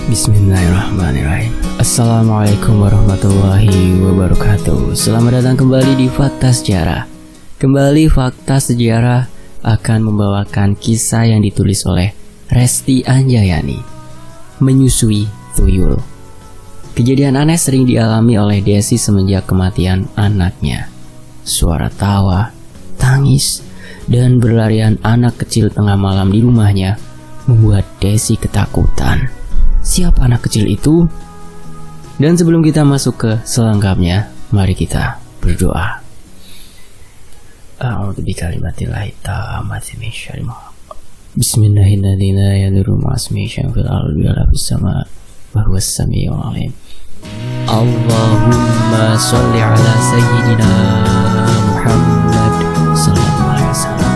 Bismillahirrahmanirrahim. Assalamualaikum warahmatullahi wabarakatuh. Selamat datang kembali di Fakta Sejarah. Kembali Fakta Sejarah akan membawakan kisah yang ditulis oleh Resti Anjayani, Menyusui Tuyul. Kejadian aneh sering dialami oleh Desi semenjak kematian anaknya. Suara tawa, tangis, dan berlarian anak kecil tengah malam di rumahnya membuat Desi ketakutan. Siapa anak kecil itu? Dan sebelum kita masuk ke selengkapnya, mari kita berdoa. A'udzu bikalimatillahi tammati min syarri ma khalaq. Bismillahirrahmanirrahim. La yadurru ma'asmihi syai'un fil ardi wa la fis sama' wa huwas samiul 'alim. Allahumma shalli 'ala sayyidina Muhammad sallallahu alaihi wasallam.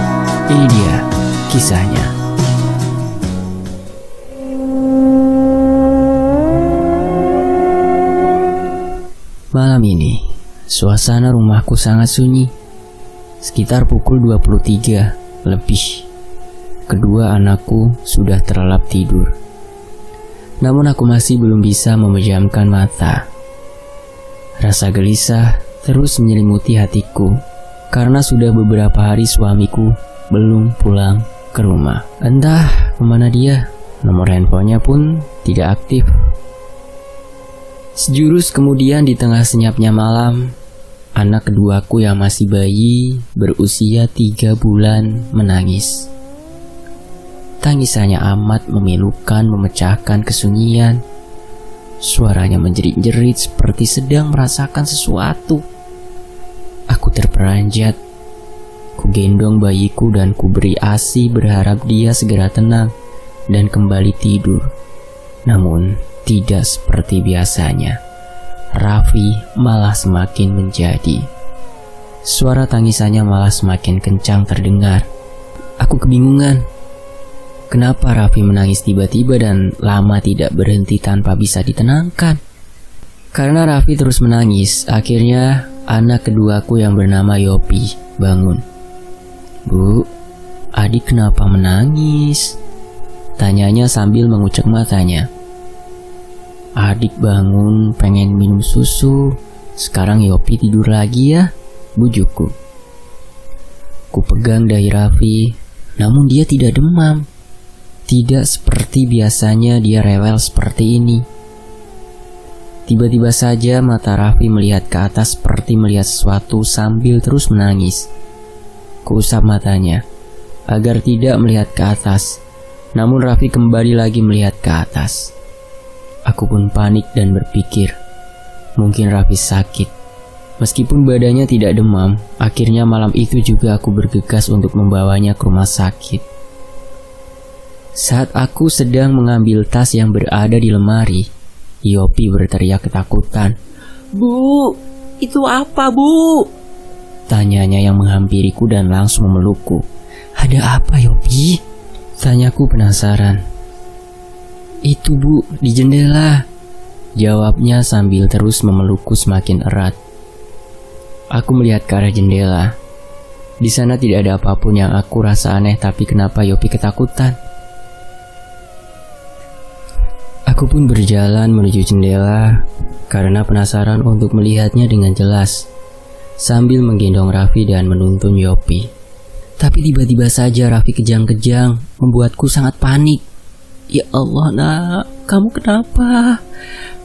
Ini dia kisahnya. Malam ini, suasana rumahku sangat sunyi. Sekitar pukul 23 lebih. Kedua anakku sudah terlelap tidur. Namun aku masih belum bisa memejamkan mata. Rasa gelisah terus menyelimuti hatiku karena sudah beberapa hari suamiku belum pulang ke rumah. Entah kemana dia, nomor handphonenya pun tidak aktif. Sejurus kemudian di tengah senyapnya malam, anak keduaku yang masih bayi berusia 3 bulan menangis. Tangisannya amat memilukan, memecahkan kesunyian. Suaranya menjerit-jerit seperti sedang merasakan sesuatu. Aku terperanjat. Ku gendong bayiku dan ku beri ASI berharap dia segera tenang dan kembali tidur. Namun tidak seperti biasanya. Raffi malah semakin menjadi. Suara tangisannya malah semakin kencang terdengar. Aku kebingungan. Kenapa Raffi menangis tiba-tiba dan lama tidak berhenti tanpa bisa ditenangkan? Karena Raffi terus menangis, akhirnya anak keduaku yang bernama Yopi bangun. "Bu, adik kenapa menangis?" tanyanya sambil mengucek matanya. "Adik bangun pengen minum susu. Sekarang Yopi tidur lagi ya," bujukku. Ku pegang dahi Raffi, namun dia tidak demam. Tidak seperti biasanya dia rewel seperti ini. Tiba-tiba saja mata Raffi melihat ke atas seperti melihat sesuatu sambil terus menangis. Ku usap matanya agar tidak melihat ke atas, namun Raffi kembali lagi melihat ke atas. Aku pun panik dan berpikir, mungkin Raffi sakit. Meskipun badannya tidak demam, akhirnya malam itu juga aku bergegas untuk membawanya ke rumah sakit. Saat aku sedang mengambil tas yang berada di lemari, Yopi berteriak ketakutan. "Bu, itu apa, Bu?" tanyanya yang menghampiriku dan langsung memelukku. "Ada apa, Yopi?" tanyaku penasaran. "Itu Bu, di jendela," jawabnya sambil terus memelukku semakin erat. Aku melihat ke arah jendela. Di sana tidak ada apapun yang aku rasa aneh, tapi kenapa Yopi ketakutan? Aku pun berjalan menuju jendela karena penasaran untuk melihatnya dengan jelas, sambil menggendong Raffi dan menuntun Yopi. Tapi tiba-tiba saja Raffi kejang-kejang, membuatku sangat panik. "Ya Allah nak, kamu kenapa?"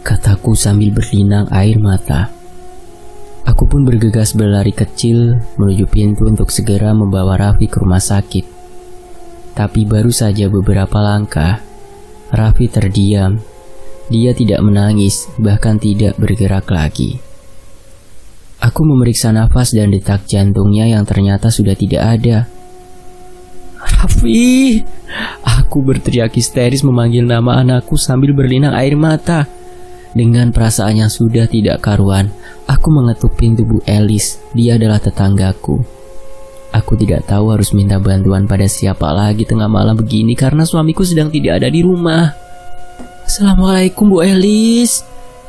kataku sambil berlinang air mata. Aku pun bergegas berlari kecil menuju pintu untuk segera membawa Raffi ke rumah sakit. Tapi baru saja beberapa langkah, Raffi terdiam. Dia tidak menangis, bahkan tidak bergerak lagi. Aku memeriksa nafas dan detak jantungnya yang ternyata sudah tidak ada. "Raffi!" Aku berteriak histeris memanggil nama anakku sambil berlinang air mata. Dengan perasaan yang sudah tidak karuan, aku mengetuk pintu Bu Elis. Dia adalah tetanggaku. Aku tidak tahu harus minta bantuan pada siapa lagi tengah malam begini karena suamiku sedang tidak ada di rumah. "Assalamualaikum Bu Elis,"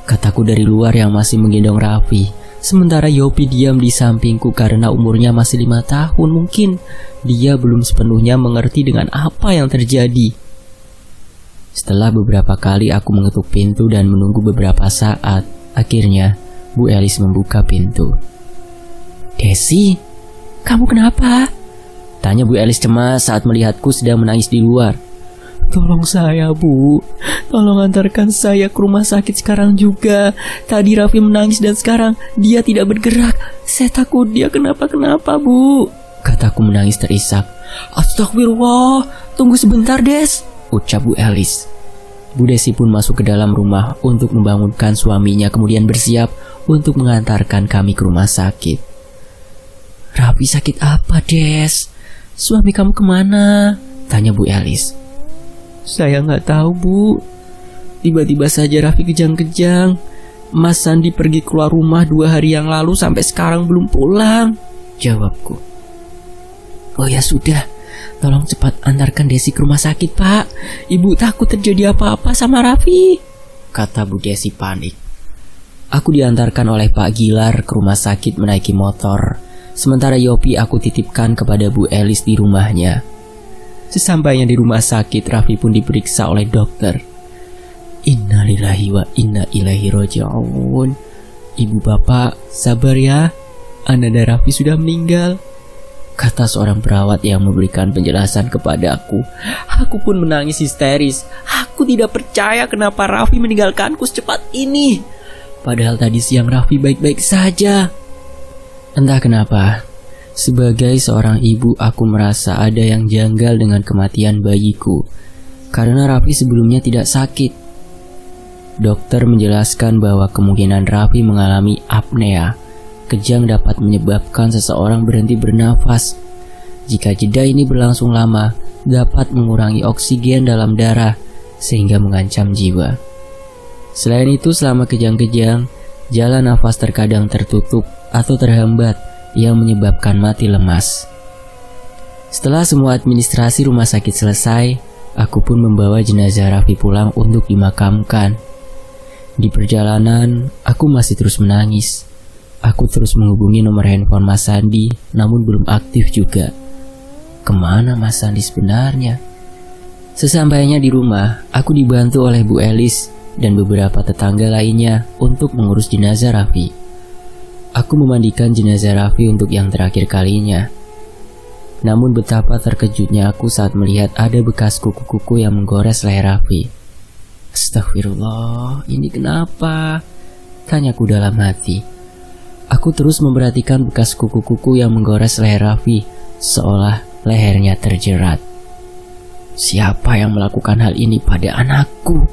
kataku dari luar yang masih menggendong Raffi. Sementara Yopi diam di sampingku karena umurnya masih 5 tahun. Mungkin dia belum sepenuhnya mengerti dengan apa yang terjadi. Setelah beberapa kali aku mengetuk pintu dan menunggu beberapa saat, akhirnya Bu Elis membuka pintu. "Desi, kamu kenapa?" tanya Bu Elis cemas saat melihatku sedang menangis di luar. "Tolong saya, Bu. Tolong antarkan saya ke rumah sakit sekarang juga. Tadi Raffi menangis dan sekarang dia tidak bergerak. Saya takut dia kenapa-kenapa, Bu," kataku menangis terisak. "Astagfirullah, tunggu sebentar, Des," ucap Bu Elis. Bu Desi pun masuk ke dalam rumah untuk membangunkan suaminya, kemudian bersiap untuk mengantarkan kami ke rumah sakit. "Raffi sakit apa, Des? Suami kamu kemana?" tanya Bu Elis. "Saya nggak tahu, Bu. Tiba-tiba saja Raffi kejang-kejang. Mas Sandi pergi keluar rumah 2 hari yang lalu sampai sekarang belum pulang," jawabku. "Oh ya sudah, tolong cepat antarkan Desi ke rumah sakit, Pak. Ibu takut terjadi apa-apa sama Raffi," kata Bu Desi panik. Aku diantarkan oleh Pak Gilar ke rumah sakit menaiki motor. Sementara Yopi aku titipkan kepada Bu Elis di rumahnya. Sesampainya di rumah sakit, Raffi pun diperiksa oleh dokter. "Innalillahi wa inna ilaihi raji'un. Ibu bapak, sabar ya. Ananda Raffi sudah meninggal," kata seorang perawat yang memberikan penjelasan kepadaku. Aku pun menangis histeris. Aku tidak percaya kenapa Raffi meninggalkanku secepat ini. Padahal tadi siang Raffi baik-baik saja. Entah kenapa, sebagai seorang ibu aku merasa ada yang janggal dengan kematian bayiku. Karena Raffi sebelumnya tidak sakit. Dokter menjelaskan bahwa kemungkinan Raffi mengalami apnea. Kejang dapat menyebabkan seseorang berhenti bernafas. Jika jeda ini berlangsung lama, dapat mengurangi oksigen dalam darah sehingga mengancam jiwa. Selain itu, selama kejang-kejang, jalan nafas terkadang tertutup atau terhambat yang menyebabkan mati lemas. Setelah semua administrasi rumah sakit selesai, aku pun membawa jenazah Raffi pulang untuk dimakamkan. Di perjalanan, aku masih terus menangis. Aku terus menghubungi nomor handphone Mas Sandi, namun belum aktif juga. Kemana Mas Sandi sebenarnya? Sesampainya di rumah, aku dibantu oleh Bu Elis dan beberapa tetangga lainnya untuk mengurus jenazah Raffi. Aku memandikan jenazah Raffi untuk yang terakhir kalinya. Namun betapa terkejutnya aku saat melihat ada bekas kuku-kuku yang menggores leher Raffi. "Astagfirullah, ini kenapa?" tanyaku dalam hati. Aku terus memperhatikan bekas kuku-kuku yang menggores leher Raffi, seolah lehernya terjerat. Siapa yang melakukan hal ini pada anakku?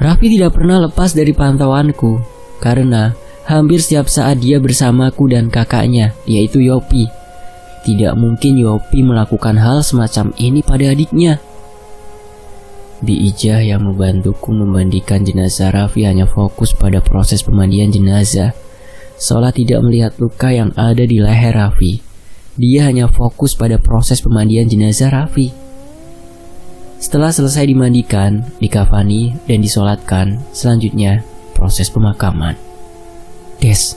Raffi tidak pernah lepas dari pantauanku, karena hampir setiap saat dia bersamaku dan kakaknya, yaitu Yopi. Tidak mungkin Yopi melakukan hal semacam ini pada adiknya. Bi Ijah yang membantuku memandikan jenazah Raffi hanya fokus pada proses pemandian jenazah, seolah tidak melihat luka yang ada di leher Raffi. Dia hanya fokus pada proses pemandian jenazah Raffi. Setelah selesai dimandikan, dikafani, dan disolatkan, selanjutnya proses pemakaman. "Des,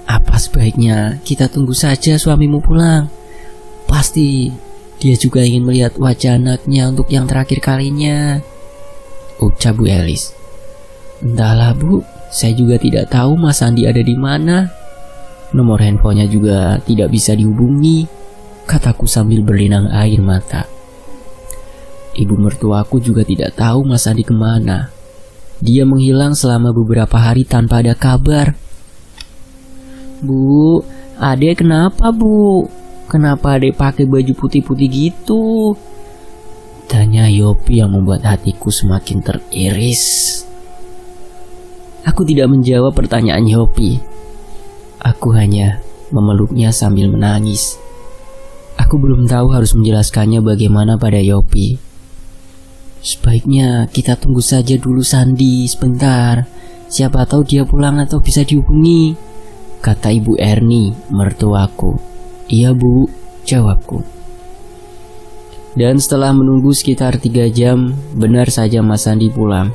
apa sebaiknya kita tunggu saja suamimu pulang? Pasti dia juga ingin melihat wajah anaknya untuk yang terakhir kalinya," ucap Bu Elis. "Entahlah Bu, saya juga tidak tahu Mas Sandi ada di mana. Nomor handphonenya juga tidak bisa dihubungi," kataku sambil berlinang air mata. Ibu mertuaku juga tidak tahu Mas Sandi kemana. Dia menghilang selama beberapa hari tanpa ada kabar. "Bu, adek kenapa Bu? Kenapa adek pakai baju putih-putih gitu?" tanya Yopi yang membuat hatiku semakin teriris. Aku tidak menjawab pertanyaan Yopi. Aku hanya memeluknya sambil menangis. Aku belum tahu harus menjelaskannya bagaimana pada Yopi. "Sebaiknya kita tunggu saja dulu Sandi sebentar. Siapa tahu dia pulang atau bisa dihubungi," kata Ibu Erni, mertuaku. "Iya Bu," jawabku. Dan setelah menunggu sekitar 3 jam, benar saja Mas Sandi pulang.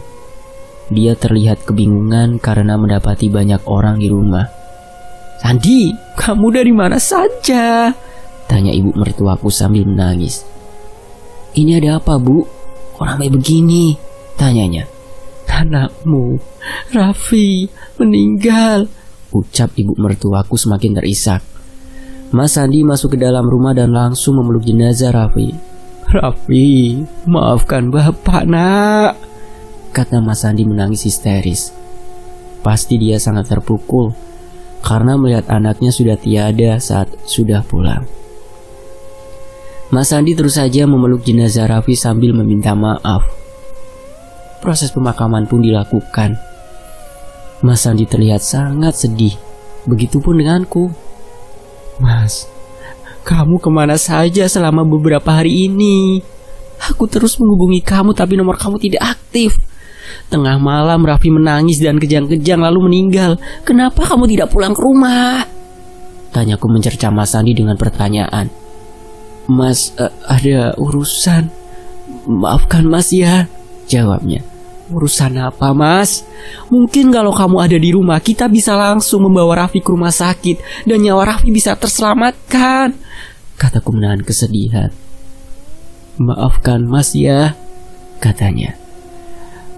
Dia terlihat kebingungan karena mendapati banyak orang di rumah. "Sandi, kamu dari mana saja?" tanya ibu mertuaku sambil menangis. "Ini ada apa Bu? Kok kok ramai begini? Tanyanya. Anakmu, Raffi, meninggal, ucap ibu mertuaku semakin terisak. Mas Andi masuk ke dalam rumah dan langsung memeluk jenazah Raffi. Raffi, maafkan bapak nak, kata Mas Andi menangis histeris. Pasti dia sangat terpukul karena melihat anaknya sudah tiada saat sudah pulang. Mas Andi terus saja memeluk jenazah Raffi sambil meminta maaf. Proses pemakaman pun dilakukan. Mas Andi terlihat sangat sedih. Begitupun denganku. Mas, kamu kemana saja selama beberapa hari ini? Aku terus menghubungi kamu tapi nomor kamu tidak aktif. Tengah malam Raffi menangis dan kejang-kejang lalu meninggal. Kenapa kamu tidak pulang ke rumah? Tanyaku mencerca Mas Andi dengan pertanyaan. Mas, ada urusan. Maafkan Mas ya, jawabnya. Urusan apa Mas? Mungkin kalau kamu ada di rumah kita bisa langsung membawa Raffi ke rumah sakit dan nyawa Raffi bisa terselamatkan, kataku menahan kesedihan. Maafkan Mas ya, katanya.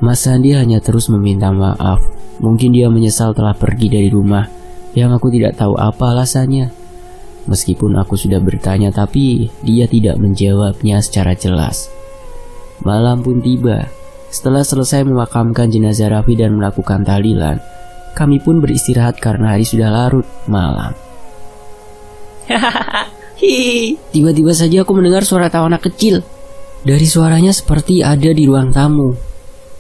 Mas Andi hanya terus meminta maaf. Mungkin dia menyesal telah pergi dari rumah yang aku tidak tahu apa alasannya. Meskipun aku sudah bertanya tapi dia tidak menjawabnya secara jelas. Malam pun tiba. Setelah selesai memakamkan jenazah Raffi dan melakukan tahlilan, kami pun beristirahat karena hari sudah larut malam. Tiba-tiba saja aku mendengar suara tawa anak kecil. Dari suaranya seperti ada di ruang tamu.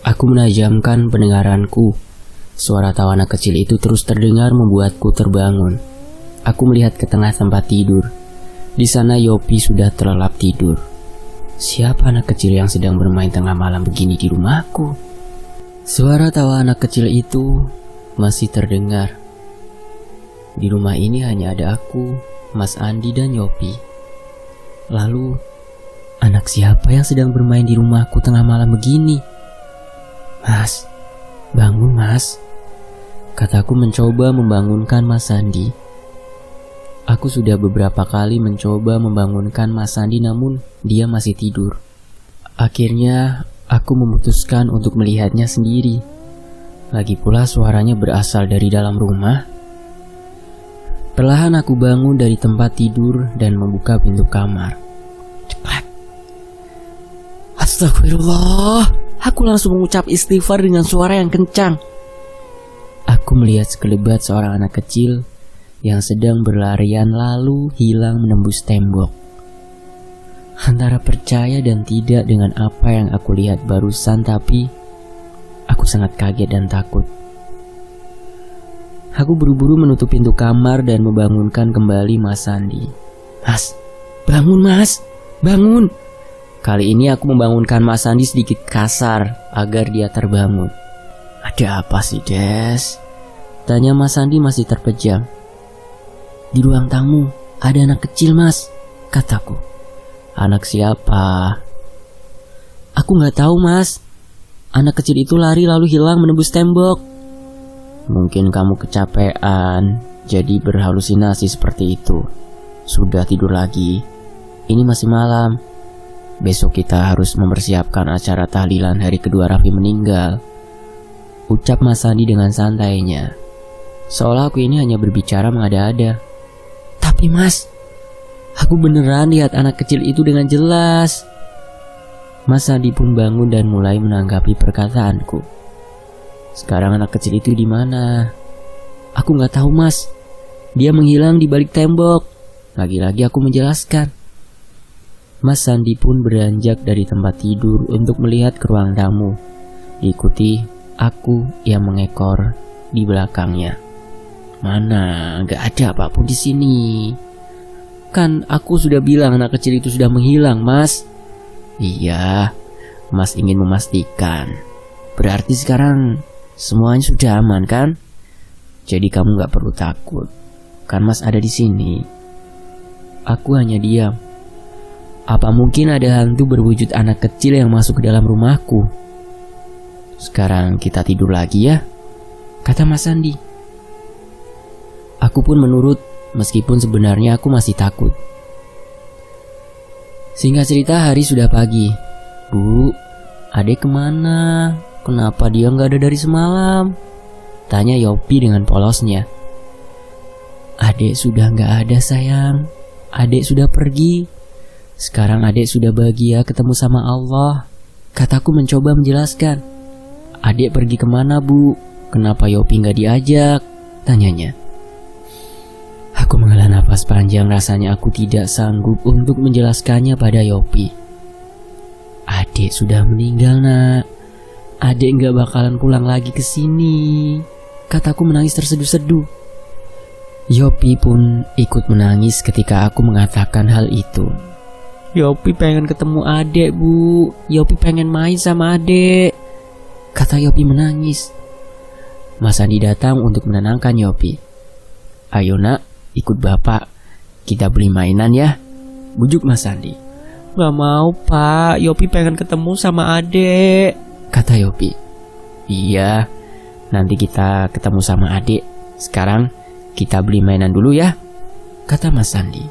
Aku menajamkan pendengaranku. Suara tawa anak kecil itu terus terdengar membuatku terbangun. Aku melihat ke tengah tempat tidur. Di sana Yopi sudah terlelap tidur. Siapa anak kecil yang sedang bermain tengah malam begini di rumahku? Suara tawa anak kecil itu masih terdengar. Di rumah ini hanya ada aku, Mas Andi dan Yopi. Lalu, anak siapa yang sedang bermain di rumahku tengah malam begini? Mas, bangun Mas, kataku mencoba membangunkan Mas Andi. Aku sudah beberapa kali mencoba membangunkan Mas Andi namun dia masih tidur. Akhirnya aku memutuskan untuk melihatnya sendiri. Lagi pula suaranya berasal dari dalam rumah. Perlahan aku bangun dari tempat tidur dan membuka pintu kamar. Cepat. Astagfirullah. Aku langsung mengucap istighfar dengan suara yang kencang. Aku melihat sekelebat seorang anak kecil yang sedang berlarian lalu hilang menembus tembok. Antara percaya dan tidak dengan apa yang aku lihat barusan, tapi aku sangat kaget dan takut. Aku buru-buru menutup pintu kamar dan membangunkan kembali Mas Andi. Mas, bangun Mas, bangun. Kali ini aku membangunkan Mas Andi sedikit kasar agar dia terbangun. Ada apa sih Des? Tanya Mas Andi masih terpejam. Di ruang tamu ada anak kecil Mas, kataku. Anak siapa? Aku gak tahu Mas. Anak kecil itu lari lalu hilang menembus tembok. Mungkin kamu kecapean, jadi berhalusinasi seperti itu. Sudah tidur lagi. Ini masih malam. Besok kita harus mempersiapkan acara tahlilan hari kedua Raffi meninggal, ucap Mas Andi dengan santainya. Seolah aku ini hanya berbicara mengada-ada. Tapi Mas, aku beneran lihat anak kecil itu dengan jelas. Mas Andi pun bangun dan mulai menanggapi perkataanku. Sekarang anak kecil itu di mana? Aku nggak tahu Mas. Dia menghilang di balik tembok. Lagi-lagi aku menjelaskan. Mas Andi pun beranjak dari tempat tidur untuk melihat ke ruang tamu. Diikuti aku yang mengekor di belakangnya. Mana, gak ada apapun di sini. Kan aku sudah bilang anak kecil itu sudah menghilang, Mas. Iya, Mas ingin memastikan. Berarti sekarang semuanya sudah aman kan? Jadi kamu gak perlu takut. Kan Mas ada di sini. Aku hanya diam. Apa mungkin ada hantu berwujud anak kecil yang masuk ke dalam rumahku? Sekarang kita tidur lagi ya, kata Mas Andi. Aku pun menurut, meskipun sebenarnya aku masih takut. Singkat cerita, hari sudah pagi. Bu, "Adek kemana? Kenapa dia gak ada dari semalam?" tanya Yopi dengan polosnya. "Adek sudah gak ada sayang. Adek sudah pergi. Sekarang adek sudah bahagia ketemu sama Allah," kataku mencoba menjelaskan. "Adek pergi kemana, Bu? Kenapa Yopi gak diajak?" tanyanya. Aku menghela napas panjang, rasanya aku tidak sanggup untuk menjelaskannya pada Yopi. "Adek sudah meninggal, Nak. Adek gak bakalan pulang lagi ke sini," kataku menangis terseduh-seduh. Yopi pun ikut menangis ketika aku mengatakan hal itu. "Yopi pengen ketemu adek, Bu. Yopi pengen main sama adek," kata Yopi menangis. Mas Andi datang untuk menenangkan Yopi. "Ayo Nak, ikut bapak. Kita beli mainan ya," bujuk Mas Andi. "Gak mau Pak, Yopi pengen ketemu sama adek," kata Yopi. "Iya, nanti kita ketemu sama adek. Sekarang kita beli mainan dulu ya," kata Mas Andi.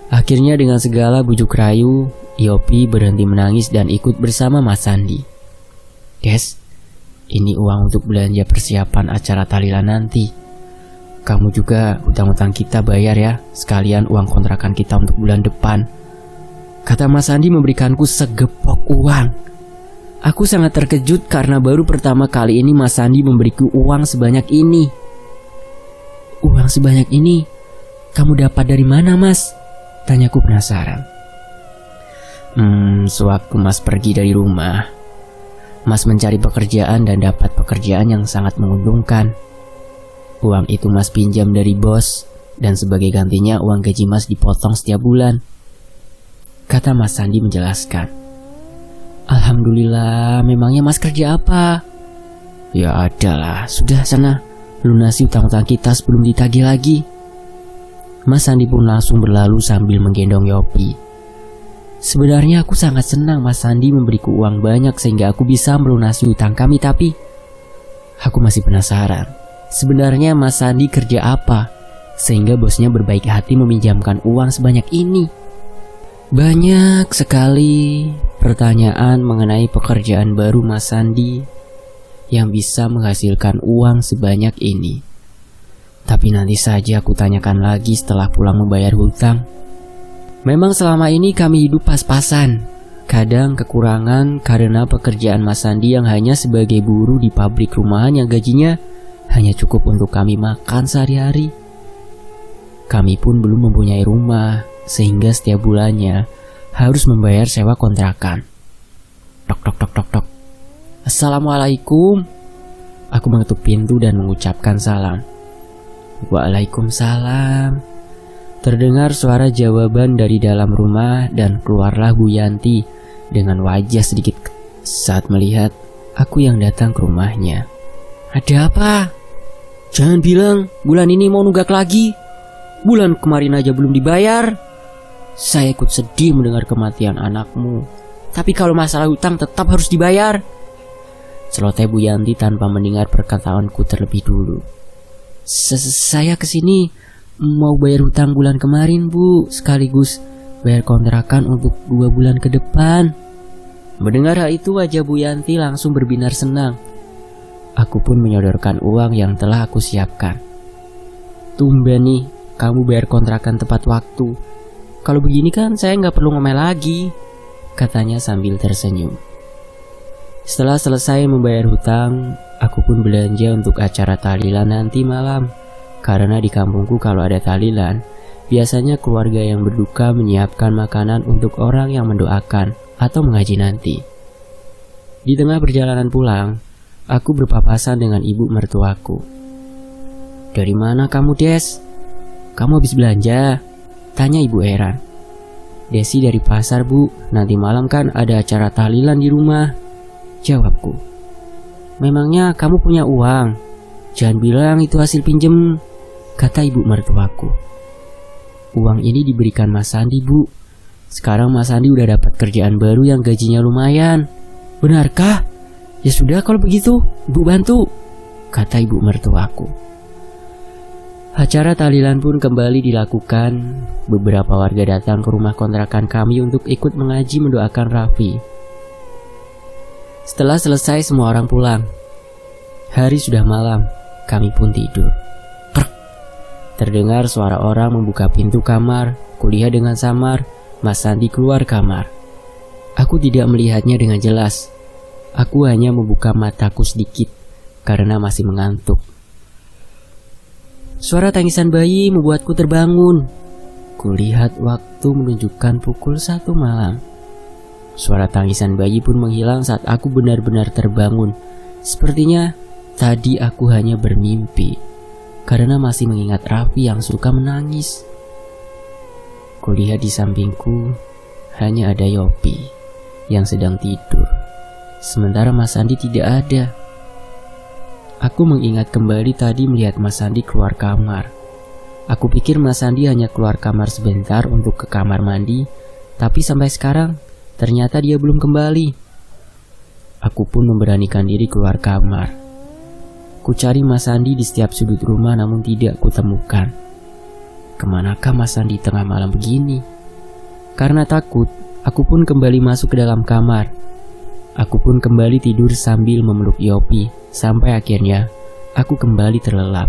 Akhirnya dengan segala bujuk rayu, Yopi berhenti menangis dan ikut bersama Mas Andi. "Des, ini uang untuk belanja persiapan acara tahlilan nanti. Kamu juga hutang-hutang kita bayar ya, sekalian uang kontrakan kita untuk bulan depan," kata Mas Andi memberikanku segepok uang. Aku sangat terkejut karena baru pertama kali ini Mas Andi memberiku uang sebanyak ini. "Uang sebanyak ini kamu dapat dari mana, Mas?" tanyaku penasaran. Sewaktu Mas pergi dari rumah, Mas mencari pekerjaan dan dapat pekerjaan yang sangat menguntungkan. Uang itu Mas pinjam dari bos, dan sebagai gantinya uang gaji Mas dipotong setiap bulan," kata Mas Sandi menjelaskan. "Alhamdulillah, memangnya Mas kerja apa?" "Ya adalah, sudah sana, lunasi utang-utang kita sebelum ditagih lagi." Mas Sandi pun langsung berlalu sambil menggendong Yopi. Sebenarnya aku sangat senang Mas Sandi memberiku uang banyak sehingga aku bisa melunasi utang kami, tapi aku masih penasaran. Sebenarnya Mas Sandi kerja apa sehingga bosnya berbaik hati meminjamkan uang sebanyak ini? Banyak sekali pertanyaan mengenai pekerjaan baru Mas Sandi yang bisa menghasilkan uang sebanyak ini. Tapi nanti saja aku tanyakan lagi setelah pulang membayar hutang. Memang selama ini kami hidup pas-pasan. Kadang kekurangan karena pekerjaan Mas Sandi yang hanya sebagai buruh di pabrik rumahan yang gajinya hanya cukup untuk kami makan sehari-hari. Kami pun belum mempunyai rumah, sehingga setiap bulannya harus membayar sewa kontrakan. Tok tok tok tok tok. "Assalamualaikum." Aku mengetuk pintu dan mengucapkan salam. "Waalaikumsalam." Terdengar suara jawaban dari dalam rumah dan keluarlah Bu Yanti dengan wajah sedikit saat melihat aku yang datang ke rumahnya. "Ada apa? Jangan bilang bulan ini mau nunggak lagi. Bulan kemarin aja belum dibayar." "Saya ikut sedih mendengar kematian anakmu. Tapi kalau masalah hutang tetap harus dibayar," celoteh Bu Yanti tanpa mendengar perkataanku terlebih dulu. Saya kesini mau bayar hutang bulan kemarin, Bu, sekaligus bayar kontrakan untuk 2 bulan ke depan." Mendengar hal itu wajah Bu Yanti langsung berbinar senang. Aku pun menyodorkan uang yang telah aku siapkan. "Tumben nih, kamu bayar kontrakan tepat waktu. Kalau begini kan saya nggak perlu ngomel lagi," katanya sambil tersenyum. Setelah selesai membayar hutang, aku pun belanja untuk acara tahlilan nanti malam. Karena di kampungku kalau ada tahlilan, biasanya keluarga yang berduka menyiapkan makanan untuk orang yang mendoakan atau mengaji nanti. Di tengah perjalanan pulang, aku berpapasan dengan ibu mertuaku. "Dari mana kamu, Des? Kamu habis belanja?" tanya ibu heran. "Desi dari pasar, Bu. Nanti malam kan ada acara tahlilan di rumah," jawabku. "Memangnya kamu punya uang? Jangan bilang itu hasil pinjem," kata ibu mertuaku. "Uang ini diberikan Mas Sandi, Bu. Sekarang Mas Sandi udah dapat kerjaan baru yang gajinya lumayan." "Benarkah? Ya sudah kalau begitu, Ibu bantu," kata ibu mertuaku. Acara tahlilan pun kembali dilakukan. Beberapa warga datang ke rumah kontrakan kami untuk ikut mengaji mendoakan Raffi. Setelah selesai semua orang pulang. Hari sudah malam, kami pun tidur. Krek. Terdengar suara orang membuka pintu kamar. Kulihat dengan samar, Mas Sandi keluar kamar. Aku tidak melihatnya dengan jelas. Aku hanya membuka mataku sedikit karena masih mengantuk. Suara tangisan bayi membuatku terbangun. Kulihat waktu menunjukkan pukul 1 malam. Suara tangisan bayi pun menghilang saat aku benar-benar terbangun. Sepertinya tadi aku hanya bermimpi karena masih mengingat Raffi yang suka menangis. Kulihat di sampingku hanya ada Yopi yang sedang tidur, sementara Mas Sandi tidak ada. Aku mengingat kembali tadi melihat Mas Sandi keluar kamar. Aku pikir Mas Sandi hanya keluar kamar sebentar untuk ke kamar mandi, tapi sampai sekarang ternyata dia belum kembali. Aku pun memberanikan diri keluar kamar. Ku cari Mas Sandi di setiap sudut rumah namun tidak kutemukan. Kemanakah Mas Sandi tengah malam begini? Karena takut, aku pun kembali masuk ke dalam kamar. Aku pun kembali tidur sambil memeluk Yopi, sampai akhirnya aku kembali terlelap.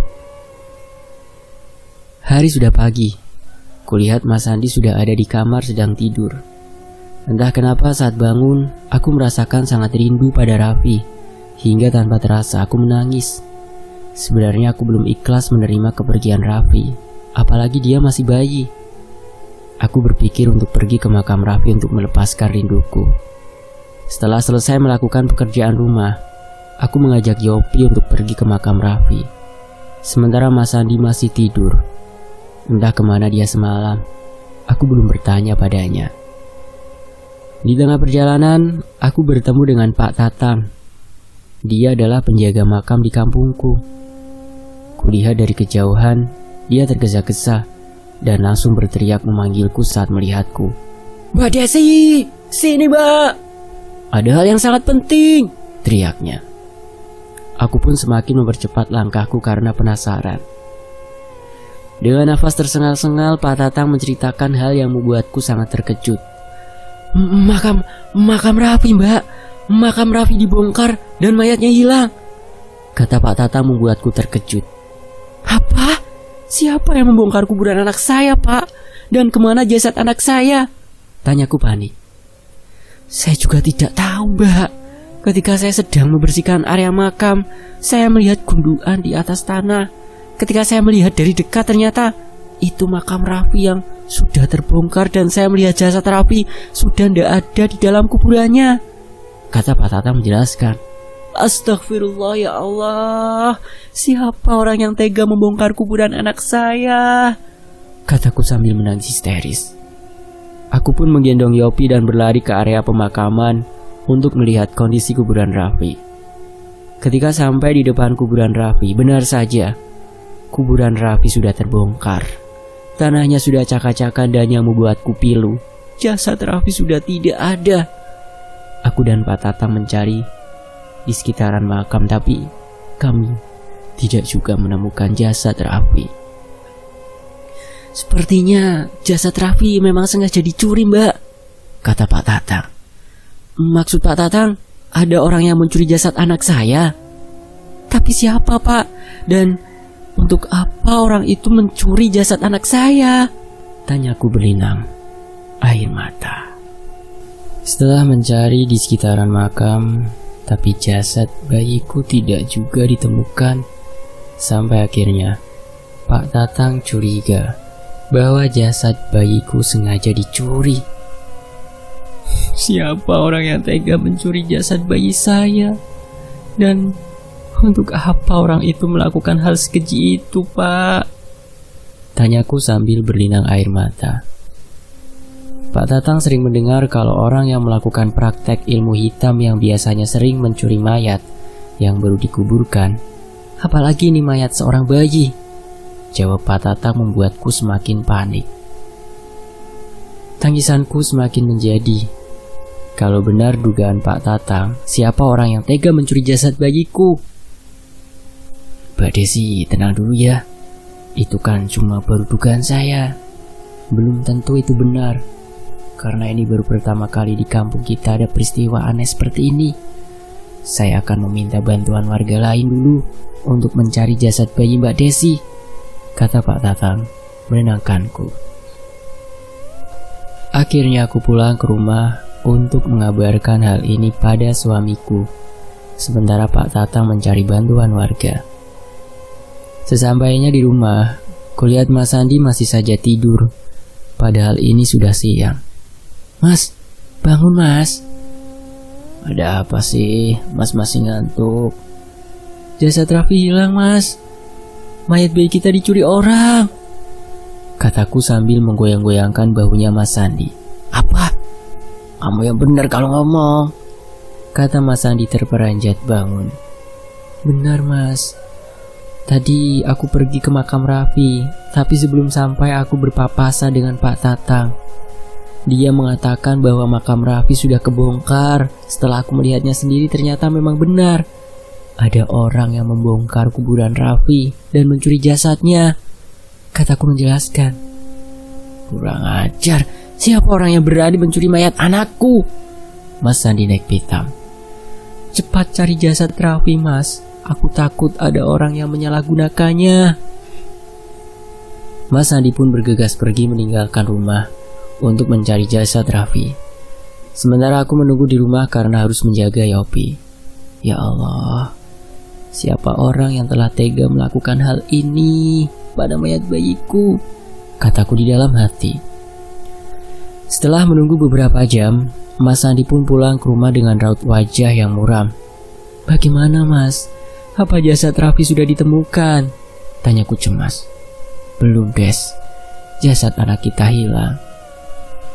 Hari sudah pagi. Kulihat Mas Sandi sudah ada di kamar sedang tidur. Entah kenapa saat bangun, aku merasakan sangat rindu pada Raffi. Hingga tanpa terasa aku menangis. Sebenarnya aku belum ikhlas menerima kepergian Raffi, apalagi dia masih bayi. Aku berpikir untuk pergi ke makam Raffi untuk melepaskan rinduku. Setelah selesai melakukan pekerjaan rumah, aku mengajak Yopi untuk pergi ke makam Raffi. Sementara Mas Sandi masih tidur. Entah kemana dia semalam, aku belum bertanya padanya. Di tengah perjalanan, aku bertemu dengan Pak Tatang. Dia adalah penjaga makam di kampungku. Kulihat dari kejauhan, dia tergesa-gesa dan langsung berteriak memanggilku saat melihatku. "Mbak Desi, sini Mbak. Ada hal yang sangat penting," teriaknya. Aku pun semakin mempercepat langkahku karena penasaran. Dengan nafas tersengal-sengal, Pak Tatang menceritakan hal yang membuatku sangat terkejut. Makam Raffi Mbak. Makam Raffi dibongkar dan mayatnya hilang," kata Pak Tatang membuatku terkejut. "Apa? Siapa yang membongkar kuburan anak saya, Pak? Dan kemana jasad anak saya?" tanyaku panik. "Saya juga tidak tahu, Mbak. Ketika saya sedang membersihkan area makam, saya melihat gundukan di atas tanah. Ketika saya melihat dari dekat, ternyata itu makam Raffi yang sudah terbongkar dan saya melihat jasad Raffi sudah tidak ada di dalam kuburannya," kata Pak Tatang menjelaskan. "Astagfirullah ya Allah, siapa orang yang tega membongkar kuburan anak saya?" kataku sambil menangis histeris. Aku pun menggendong Yopi dan berlari ke area pemakaman untuk melihat kondisi kuburan Raffi. Ketika sampai di depan kuburan Raffi, benar saja, kuburan Raffi sudah terbongkar. Tanahnya sudah acak-acakan dan yang membuatku pilu, jasad Raffi sudah tidak ada. Aku dan Pak Tatang mencari di sekitaran makam, tapi kami tidak juga menemukan jasad Raffi. "Sepertinya jasad Raffi memang sengaja dicuri, Mbak," kata Pak Tatang. "Maksud Pak Tatang, ada orang yang mencuri jasad anak saya? Tapi siapa, Pak? Dan untuk apa orang itu mencuri jasad anak saya?" tanyaku berlinang air mata. Setelah mencari di sekitaran makam, tapi jasad bayiku tidak juga ditemukan. Sampai akhirnya Pak Tatang curiga bahwa jasad bayiku sengaja dicuri. Siapa orang yang tega mencuri jasad bayi saya? Dan untuk apa orang itu melakukan hal sekeji itu, Pak? Tanyaku sambil berlinang air mata. Pak Tatang sering mendengar kalau orang yang melakukan praktek ilmu hitam yang biasanya sering mencuri mayat yang baru dikuburkan, apalagi ini mayat seorang bayi. Jawab Pak Tatang membuatku semakin panik. Tangisanku semakin menjadi. Kalau benar dugaan Pak Tatang, siapa orang yang tega mencuri jasad bayiku? "Mbak Desi, tenang dulu ya. Itu kan cuma baru dugaan saya. Belum tentu itu benar. Karena ini baru pertama kali di kampung kita ada peristiwa aneh seperti ini. Saya akan meminta bantuan warga lain dulu untuk mencari jasad bayi Mbak Desi, kata Pak Tatang menenangkanku. Akhirnya aku pulang ke rumah untuk mengabarkan hal ini pada suamiku, sementara Pak Tatang mencari bantuan warga. Sesampainya di rumah, kulihat Mas Sandi masih saja tidur, padahal ini sudah siang. Mas, bangun mas. Ada apa sih? Mas masih ngantuk. Jasad Raffi hilang mas. Mayat bayi kita dicuri orang, kataku sambil menggoyang-goyangkan bahunya Mas Sandi. Apa? Kamu yang benar kalau ngomong, kata Mas Sandi terperanjat bangun. Benar mas. Tadi aku pergi ke makam Raffi, tapi sebelum sampai aku berpapasan dengan Pak Tatang. Dia mengatakan bahwa makam Raffi sudah kebongkar. Setelah aku melihatnya sendiri, ternyata memang benar. Ada orang yang membongkar kuburan Raffi dan mencuri jasadnya, kataku menjelaskan. Kurang ajar, siapa orang yang berani mencuri mayat anakku? Mas Sandi naik pitam. Cepat cari jasad Raffi mas, aku takut ada orang yang menyalahgunakannya. Mas Sandi pun bergegas pergi meninggalkan rumah untuk mencari jasad Raffi. Sementara aku menunggu di rumah karena harus menjaga Yopi. Ya Allah, siapa orang yang telah tega melakukan hal ini pada mayat bayiku, kataku di dalam hati. Setelah menunggu beberapa jam, Mas Sandi pun pulang ke rumah dengan raut wajah yang muram. Bagaimana mas? Apa jasad Raffi sudah ditemukan? Tanyaku cemas. Belum Des, jasad anak kita hilang.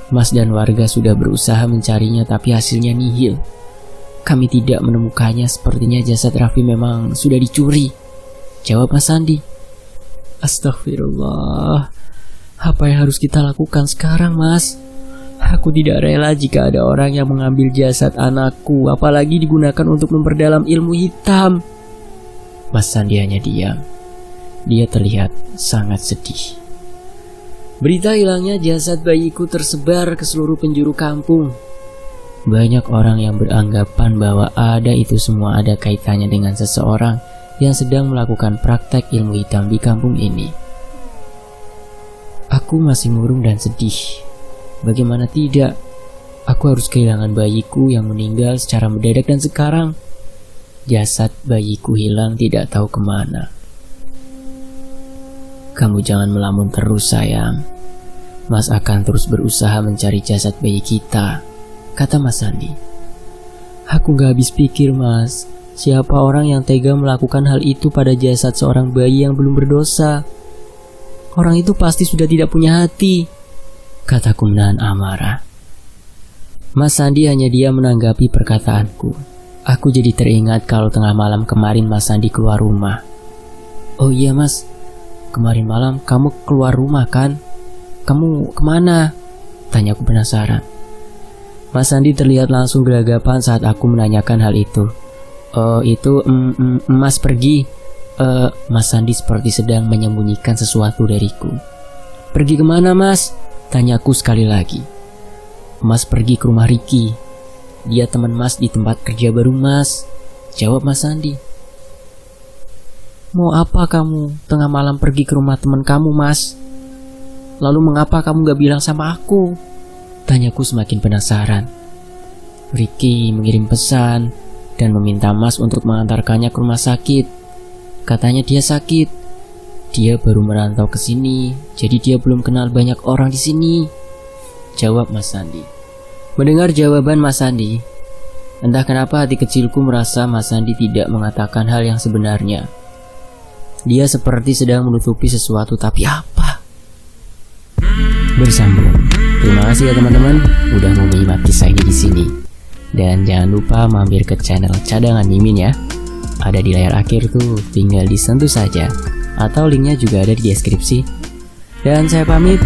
Mas dan warga sudah berusaha mencarinya tapi hasilnya nihil. Kami tidak menemukannya, sepertinya jasad Raffi memang sudah dicuri, jawab Mas Sandi. Astagfirullah, apa yang harus kita lakukan sekarang mas? Aku tidak rela jika ada orang yang mengambil jasad anakku, apalagi digunakan untuk memperdalam ilmu hitam. Mas Sandi hanya diam. Dia terlihat sangat sedih. Berita hilangnya jasad bayiku tersebar ke seluruh penjuru kampung. Banyak orang yang beranggapan bahwa itu semua ada kaitannya dengan seseorang yang sedang melakukan praktek ilmu hitam di kampung ini. Aku masih murung dan sedih. Bagaimana tidak? Aku harus kehilangan bayiku yang meninggal secara mendadak dan sekarang jasad bayiku hilang tidak tahu kemana. Kamu jangan melamun terus sayang. Mas akan terus berusaha mencari jasad bayi kita, kata Mas Sandi. Aku gak habis pikir mas, siapa orang yang tega melakukan hal itu pada jasad seorang bayi yang belum berdosa? Orang itu pasti sudah tidak punya hati, kataku menahan amarah. Mas Sandi hanya diam menanggapi perkataanku. Aku jadi teringat kalau tengah malam kemarin Mas Sandi keluar rumah. Oh iya mas, kemarin malam kamu keluar rumah kan? Kamu kemana? Tanyaku penasaran. Mas Sandi terlihat langsung gelagapan saat aku menanyakan hal itu. Mas pergi. Mas Sandi seperti sedang menyembunyikan sesuatu dariku. Pergi kemana mas? Tanyaku sekali lagi. Mas pergi ke rumah Ricky. Dia teman mas di tempat kerja baru mas, jawab Mas Sandi. Mau apa kamu tengah malam pergi ke rumah teman kamu mas? Lalu mengapa kamu gak bilang sama aku? Tanyaku semakin penasaran. Ricky mengirim pesan dan meminta mas untuk mengantarkannya ke rumah sakit. Katanya dia sakit. Dia baru merantau ke sini, jadi dia belum kenal banyak orang di sini, jawab Mas Sandi. Mendengar jawaban Mas Sandi, entah kenapa hati kecilku merasa Mas Sandi tidak mengatakan hal yang sebenarnya. Dia seperti sedang menutupi sesuatu, tapi apa? Bersambung. Terima kasih ya teman-teman udah mau menyimak kisah ini di sini. Dan jangan lupa mampir ke channel Cadangan Mimin ya. Ada di layar akhir tuh, tinggal disentuh saja. Atau linknya juga ada di deskripsi. Dan saya pamit.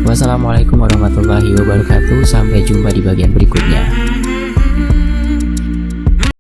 Wassalamualaikum warahmatullahi wabarakatuh. Sampai jumpa di bagian berikutnya.